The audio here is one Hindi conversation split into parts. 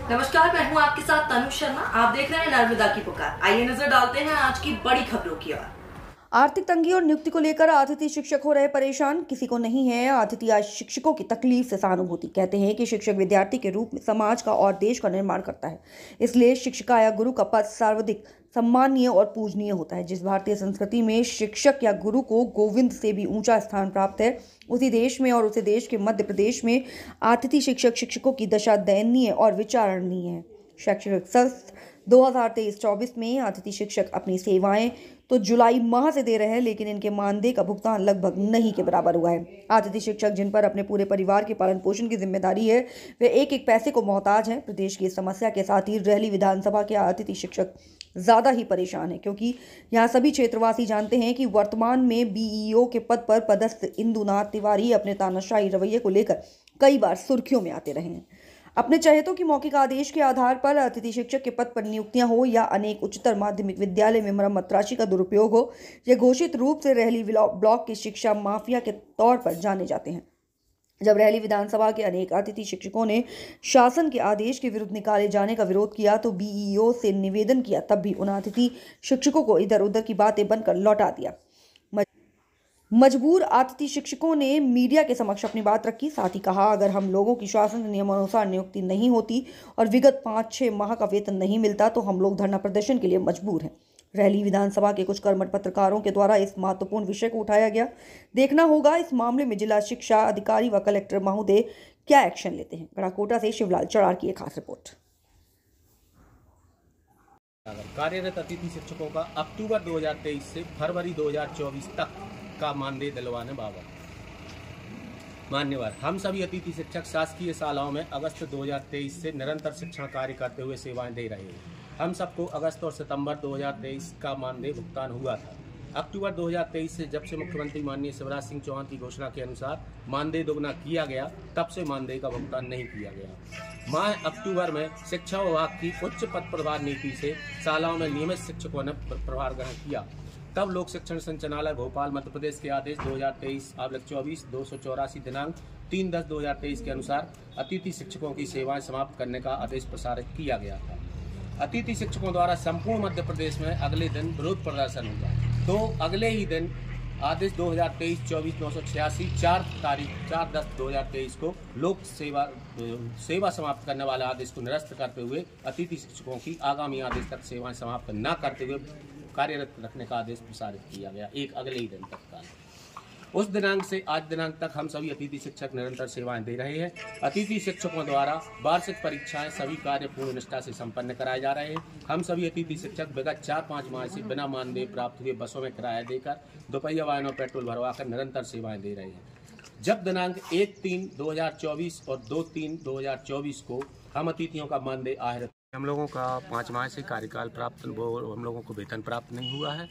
नमस्कार, मैं हूं आपके साथ तनु शर्मा। आप देख रहे हैं नर्मदा की पुकार। आइए नजर डालते हैं आज की बड़ी खबरों की ओर। आर्थिक तंगी और नियुक्ति को लेकर अतिथि शिक्षक हो रहे परेशान, किसी को नहीं है अतिथि आज शिक्षकों की तकलीफ से सहानुभूति। कहते हैं कि शिक्षक विद्यार्थी के रूप में समाज का और देश का निर्माण करता है, इसलिए शिक्षिका या गुरु का पद सर्वाधिक सम्मानीय और पूजनीय होता है। जिस भारतीय संस्कृति में शिक्षक या गुरु को गोविंद से भी ऊंचा स्थान प्राप्त है, उसी देश में और उसी देश के मध्य प्रदेश में अतिथि शिक्षकों की दशा दयनीय और विचारणीय है। शैक्षणिक सत्र 2023-24 में अतिथि शिक्षक अपनी सेवाएं तो जुलाई माह से दे रहे हैं, लेकिन इनके मानदेय का भुगतान लगभग नहीं के बराबर हुआ है। अतिथि शिक्षक जिन पर अपने पूरे परिवार के पालन पोषण की जिम्मेदारी है, वे एक एक पैसे को मोहताज हैं। प्रदेश की इस समस्या के साथ ही रहली विधानसभा के अतिथि शिक्षक ज़्यादा ही परेशान है, क्योंकि यहाँ सभी क्षेत्रवासी जानते हैं कि वर्तमान में बीईओ के पद पर पदस्थ इंदुनाथ तिवारी अपने तानाशाही रवैये को लेकर कई बार सुर्खियों में आते रहे हैं। अपने चहेतों की मौखिक आदेश के आधार पर अतिथि शिक्षक के पद पर नियुक्तियां हो या अनेक उच्चतर माध्यमिक विद्यालय में मरम्मत राशि का दुरुपयोग हो, ये घोषित रूप से रहली ब्लॉक के शिक्षा माफिया के तौर पर जाने जाते हैं। जब रहली विधानसभा के अनेक अतिथि शिक्षकों ने शासन के आदेश के विरुद्ध निकाले जाने का विरोध किया तो बीईओ से निवेदन किया, तब भी उन अतिथि शिक्षकों को इधर उधर की बातें बनकर लौटा दिया। मजबूर अतिथि शिक्षकों ने मीडिया के समक्ष अपनी बात रखी। साथ ही कहा, अगर हम लोगों की शासन नियमानुसार नियुक्ति नहीं होती और विगत 5-6 माह का वेतन नहीं मिलता तो हम लोग धरना प्रदर्शन के लिए मजबूर हैं। रहली विधानसभा के कुछ कर्मठ पत्रकारों के द्वारा इस महत्वपूर्ण विषय को उठाया गया। देखना होगा इस मामले में जिला शिक्षा अधिकारी व कलेक्टर महोदय क्या एक्शन लेते हैं। गढ़ाकोटा से शिवलाल चढ़ार की एक खास रिपोर्ट। कार्यरत अतिथि शिक्षकों का अक्टूबर 2023 से फरवरी 2024 तक का मानदेय दिलवाने बाबत मान्यवर हम सभी अतिथि शिक्षक शासकीय शालाओं में अगस्त 2023 से निरंतर शिक्षण कार्य करते हुए सेवाएं दे रहे हैं। हम सबको अगस्त और सितंबर 2023 का मानदेय भुगतान हुआ था। अक्टूबर 2023 से जब से मुख्यमंत्री माननीय शिवराज सिंह चौहान की घोषणा के अनुसार मानदेय दोगुना किया गया, तब से मानदेय का भुगतान नहीं किया गया। माह अक्टूबर में शिक्षा विभाग की उच्च पद प्रभार नीति से शालाओं में नियमित शिक्षकों ने प्रभार ग्रहण किया। तब लोक शिक्षण संचालनालय भोपाल मध्य प्रदेश के आदेश 2023/24 284 दिनांक 3/10/2023 के अनुसार अतिथि शिक्षकों की सेवाएं समाप्त करने का आदेश प्रसारित किया गया था। अतिथि शिक्षकों द्वारा संपूर्ण मध्य प्रदेश में अगले दिन विरोध प्रदर्शन हुआ, तो अगले ही दिन आदेश 2023-24-986 4/10/2023 को लोक सेवा समाप्त करने वाले आदेश को निरस्त करते हुए अतिथि शिक्षकों की आगामी आदेश तक सेवाएं समाप्त न करते हुए कार्यरत रखने का आदेश प्रसारित किया गया, एक अगले ही दिन तक का। उस दिनांक से आज दिनांक तक हम सभी अतिथि शिक्षक निरंतर सेवाएं दे रहे हैं। अतिथि शिक्षकों द्वारा वार्षिक परीक्षाएं सभी कार्य पूर्ण निष्ठा से संपन्न कराए जा रहे हैं। हम सभी अतिथि शिक्षक विगत 4-5 माह से बिना मानदेय प्राप्त हुए बसों में किराया देकर दोपहिया वाहनों पेट्रोल भरवाकर निरंतर सेवाएं दे रहे हैं। जब दिनांक 1-3-2024 और 2-3-2024 को हम अतिथियों का मानदेय आहरित, हम लोगों का 5 माह से कार्यकाल प्राप्त, वो हम लोगों को वेतन प्राप्त नहीं हुआ है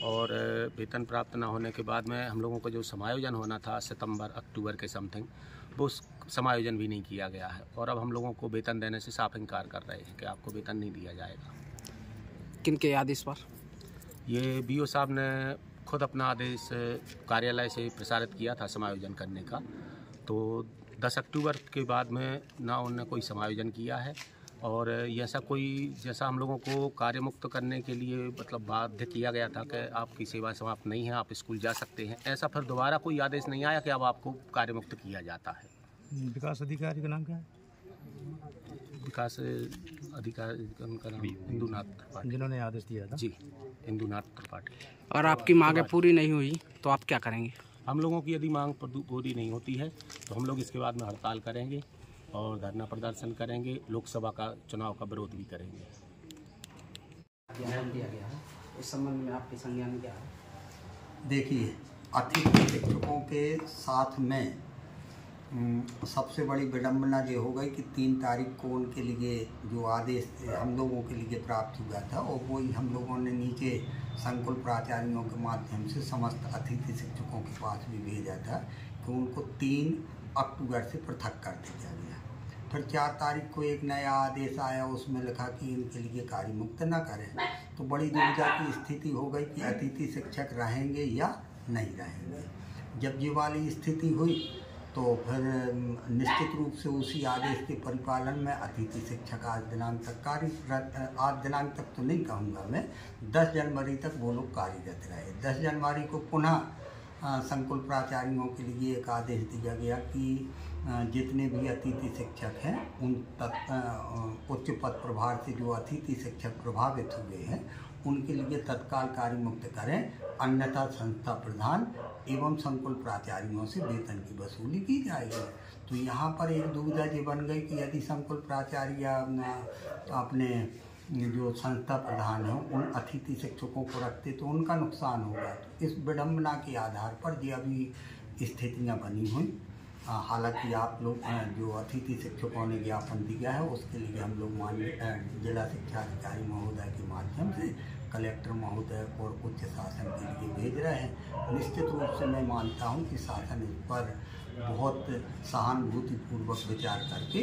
और वेतन प्राप्त न होने के बाद में हम लोगों को जो समायोजन होना था सितंबर-अक्टूबर के समथिंग, वो समायोजन भी नहीं किया गया है और अब हम लोगों को वेतन देने से साफ इनकार कर रहे हैं कि आपको वेतन नहीं दिया जाएगा। किनके आदेश पर? ये बीओ साहब ने खुद अपना आदेश कार्यालय से प्रसारित किया था समायोजन करने का, तो 10 अक्टूबर के बाद में ना उन्होंने कोई समायोजन किया है और ऐसा कोई, जैसा हम लोगों को कार्य मुक्त करने के लिए मतलब बाध्य किया गया था कि आपकी सेवा समाप्त नहीं है, आप स्कूल जा सकते हैं, ऐसा फिर दोबारा कोई आदेश नहीं आया कि अब आपको कार्य मुक्त किया जाता है। विकास अधिकारी का नाम क्या है? विकास अधिकारी उनका नाम इंदुनाथ त्रिपाठी, जिन्होंने आदेश दिया था। जी, इंदुनाथ त्रिपाठी। और आपकी मांगें पूरी नहीं हुई तो आप क्या करेंगे? हम लोगों की यदि मांग पूरी नहीं होती है तो हम लोग इसके बाद में हड़ताल करेंगे और धरना प्रदर्शन करेंगे, लोकसभा का चुनाव का विरोध भी करेंगे। बयान दिया गया है, इस संबंध में आपके संज्ञान में क्या है? देखिए, अतिथि शिक्षकों के साथ में सबसे बड़ी विडम्बना ये हो गई कि 3 तारीख को उनके लिए जो आदेश हम लोगों के लिए प्राप्त हुआ था और वही हम लोगों ने नीचे संकुल प्राचार्यों के माध्यम से समस्त अतिथि शिक्षकों के पास भी भेजा था कि उनको 3 अक्टूबर से पृथक कर दिया गया। फिर 4 तारीख को एक नया आदेश आया, उसमें लिखा कि इनके लिए कार्य मुक्त न करें, तो बड़ी दुविधा की स्थिति हो गई कि अतिथि शिक्षक रहेंगे या नहीं रहेंगे। जब ये वाली स्थिति हुई तो फिर निश्चित रूप से उसी आदेश के परिपालन में अतिथि शिक्षक आज दिनांक तक तो नहीं कहूँगा मैं, 10 जनवरी तक वो लोग कार्यरत रहे। 10 जनवरी को पुनः संकुल प्राचार्यों के लिए एक आदेश दिया गया कि जितने भी अतिथि शिक्षक हैं उन उच्च पद प्रभार से जो अतिथि शिक्षक प्रभावित हुए हैं उनके लिए तत्काल कार्य मुक्त करें, अन्यथा संस्था प्रधान एवं संकुल प्राचार्यों से वेतन की वसूली की जाएगी। तो यहाँ पर एक दुविधा ये बन गई कि यदि संकुल प्राचार्य अपने जो संस्था प्रधान हैं उन अतिथि शिक्षकों को रखते तो उनका नुकसान होगा। तो इस विडम्बना के आधार पर ये अभी स्थितियाँ बनी हुई। हालांकि आप लोग जो अतिथि शिक्षकों ने ज्ञापन दिया है उसके लिए हम लोग माननीय जिला शिक्षा अधिकारी महोदय के माध्यम से कलेक्टर महोदय और उच्च शासन के लिए भेज रहे हैं। निश्चित रूप से मैं मानता हूं कि शासन इस पर बहुत सहानुभूतिपूर्वक विचार करके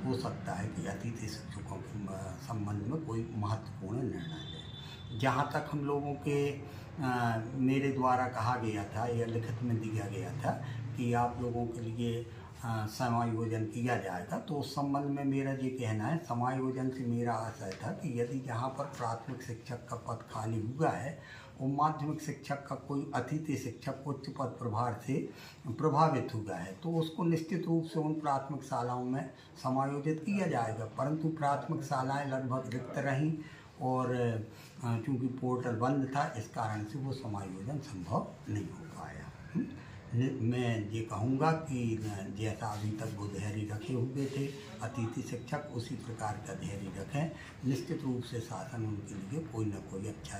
हो सकता है कि अतिथि शिक्षकों के संबंध में कोई महत्वपूर्ण निर्णय ले। जहाँ तक हम लोगों के मेरे द्वारा कहा गया था या लिखित में दिया गया था कि आप लोगों के लिए समायोजन किया जाएगा, तो उस संबंध में मेरा ये कहना है, समायोजन से मेरा आशय था कि यदि जहाँ पर प्राथमिक शिक्षक का पद खाली हुआ है और माध्यमिक शिक्षक का कोई अतिथि शिक्षक उच्च पद प्रभार से प्रभावित हुआ है तो उसको निश्चित रूप से उन प्राथमिक शालाओं में समायोजित किया जाएगा। परंतु प्राथमिक शालाएँ लगभग रिक्त रहीं और चूँकि पोर्टल बंद था इस कारण से वो समायोजन संभव नहीं हो पाया। मैं ये कहूँगा कि जैसा अभी तक वो धैर्य रखे हुए थे अतिथि शिक्षक उसी प्रकार का धैर्य रखें। निश्चित रूप से शासन उनके लिए कोई न कोई अच्छा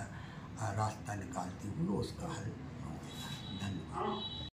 रास्ता निकालते हुए उसका हल होगा। धन्यवाद।